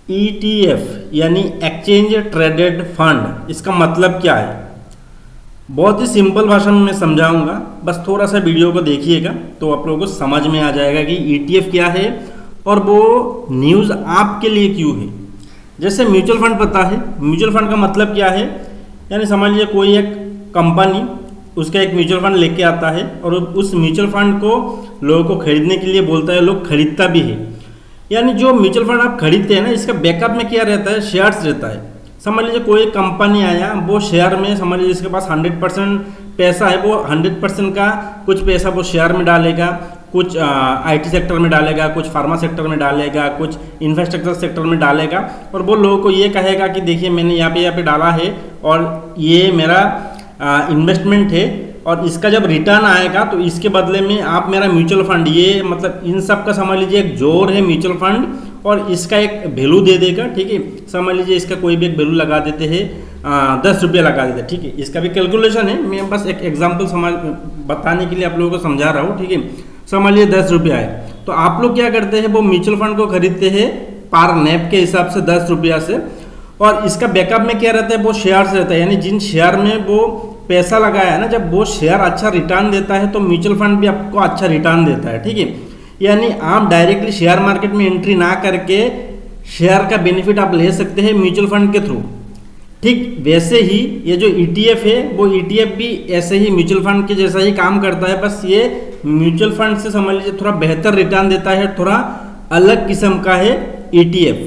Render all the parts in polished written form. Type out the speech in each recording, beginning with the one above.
ETF यानी exchange traded fund, इसका मतलब क्या है? बहुत ही सिंपल भाषा में मैं समझाऊंगा, बस थोड़ा सा वीडियो को देखिएगा तो आप लोगों को समझ में आ जाएगा कि ETF क्या है और वो न्यूज़ आपके लिए क्यों है। जैसे म्यूचुअल फंड पता है, म्यूचुअल फंड का मतलब क्या है, यानी समझ लीजिए कोई एक कंपनी उसका एक म्यूचुअल फंड लेके आता है और उस म्यूचुअल फंड को लोगों को खरीदने के लिए बोलता है, लोग खरीदता भी है। यानी जो म्यूचुअल फंड आप खरीदते हैं ना, इसका बैकअप में क्या रहता है, शेयर्स रहता है। समझ लीजिए कोई कंपनी आया, वो शेयर में समझ लीजिए इसके पास 100% पैसा है, वो 100% का कुछ पैसा वो शेयर में डालेगा, कुछ IT सेक्टर में डालेगा, कुछ फार्मा सेक्टर में डालेगा, कुछ इंफ्रास्ट्रक्चर सेक्टर में डालेगा और वो लोगों को ये कहेगा कि देखिए मैंने यहाँ पे डाला है और ये मेरा इन्वेस्टमेंट है और इसका जब रिटर्न आएगा तो इसके बदले में आप मेरा म्यूचुअल फंड, ये मतलब इन सब का समझ लीजिए एक जोड़ है म्यूचुअल फंड और इसका एक वैल्यू दे देगा। ठीक है, समझ लीजिए इसका कोई भी एक वैल्यू लगा देते हैं, 10 रुपये लगा देते हैं। ठीक है, इसका भी कैलकुलेशन है, मैं बस एक एग्जाम्पल बताने के लिए आप लोगों को समझा रहा हूँ। ठीक है, समझ लीजिए 10 रुपये आए तो आप लोग क्या करते हैं, वो म्यूचुअल फंड को खरीदते हैं पर नैप के हिसाब से 10 रुपया से, और इसका बैकअप में क्या रहता है, वो शेयर्स रहता है। यानी जिन शेयर में वो पैसा लगाया है ना, जब वो शेयर अच्छा रिटर्न देता है तो म्यूचुअल फंड भी आपको अच्छा रिटर्न देता है। ठीक है, यानी आप डायरेक्टली शेयर मार्केट में एंट्री ना करके शेयर का बेनिफिट आप ले सकते हैं म्यूचुअल फंड के थ्रू। ठीक वैसे ही ये जो ETF है, वो ETF भी ऐसे ही म्यूचुअल फंड के जैसा ही काम करता है, बस ये म्यूचुअल फंड से समझ लीजिए थोड़ा बेहतर रिटर्न देता है, थोड़ा अलग किस्म का है ETF।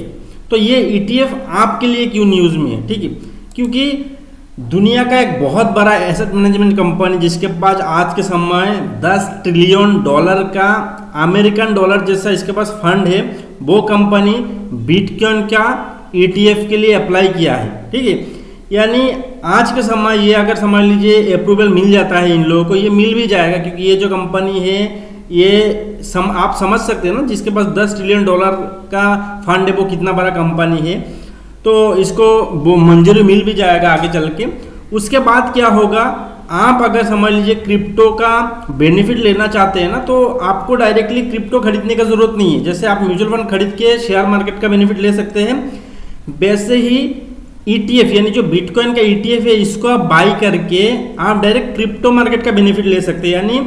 तो ये ETF आपके लिए क्यों न्यूज़ में है? ठीक है, क्योंकि दुनिया का एक बहुत बड़ा एसेट मैनेजमेंट कंपनी जिसके पास आज के समय $10 ट्रिलियन का अमेरिकन डॉलर जैसा इसके पास फंड है, वो कंपनी बिटकॉइन का ETF के लिए अप्लाई किया है। ठीक है, यानी आज के समय ये अगर समझ लीजिए अप्रूवल मिल जाता है इन लोगों को, ये मिल भी जाएगा क्योंकि ये जो कंपनी है ये आप समझ सकते हैं ना, जिसके पास $10 ट्रिलियन का फंड है वो कितना बड़ा कंपनी है, तो इसको वो मंजूरी मिल भी जाएगा आगे चल के। उसके बाद क्या होगा, आप अगर समझ लीजिए क्रिप्टो का बेनिफिट लेना चाहते हैं ना, तो आपको डायरेक्टली क्रिप्टो खरीदने का जरूरत नहीं है। जैसे आप म्यूचुअल फंड खरीद के शेयर मार्केट का बेनिफिट ले सकते हैं, वैसे ही ETF यानी जो बिटकॉइन का ETF है, इसको आप बाई करके आप डायरेक्ट क्रिप्टो मार्केट का बेनिफिट ले सकते हैं। यानी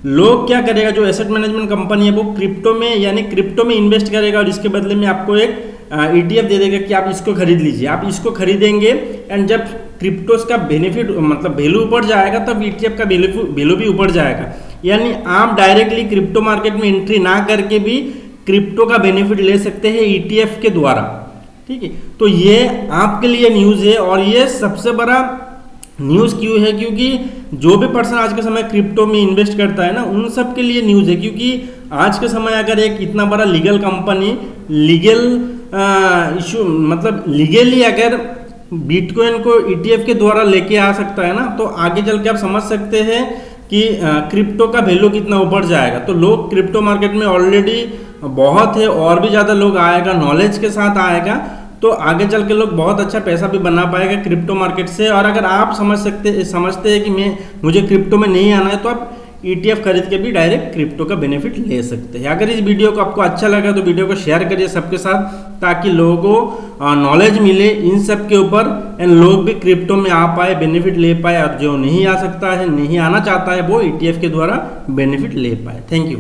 लोग क्या करेगा, जो एसेट मैनेजमेंट कंपनी है वो क्रिप्टो में यानी क्रिप्टो में इन्वेस्ट करेगा और इसके बदले में आपको एक ETF दे देगा कि आप इसको खरीद लीजिए। आप इसको खरीदेंगे एंड जब क्रिप्टोस का बेनिफिट मतलब वैल्यू ऊपर जाएगा तब ETF का वैल्यू भी ऊपर जाएगा। यानी आप डायरेक्टली क्रिप्टो मार्केट में एंट्री ना करके भी क्रिप्टो का बेनिफिट ले सकते हैं ETF के द्वारा। ठीक है, तो ये आपके लिए न्यूज़ है और ये सबसे बड़ा न्यूज़ क्यों है, क्योंकि जो भी पर्सन आज के समय क्रिप्टो में इन्वेस्ट करता है ना, उन सब के लिए न्यूज़ है। क्योंकि आज के समय अगर एक इतना बड़ा लीगल कंपनी लीगल इशू मतलब लीगली अगर बिटकॉइन को ETF के द्वारा लेके आ सकता है ना, तो आगे चल के आप समझ सकते हैं कि क्रिप्टो का वैल्यू कितना ऊपर जाएगा। तो लोग क्रिप्टो मार्केट में ऑलरेडी बहुत है और भी ज़्यादा लोग आएगा, नॉलेज के साथ आएगा, तो आगे चल के लोग बहुत अच्छा पैसा भी बना पाएगा क्रिप्टो मार्केट से। और अगर आप समझते हैं कि मुझे क्रिप्टो में नहीं आना है, तो आप ETF खरीद के भी डायरेक्ट क्रिप्टो का बेनिफिट ले सकते हैं। अगर इस वीडियो को आपको अच्छा लगा तो वीडियो को शेयर करिए सबके साथ, ताकि लोगों को नॉलेज मिले इन सब के ऊपर एंड लोग भी क्रिप्टो में आ पाए, बेनिफिट ले पाए, और जो नहीं आ सकता है, नहीं आना चाहता है, वो ETF के द्वारा बेनिफिट ले पाए। Thank you.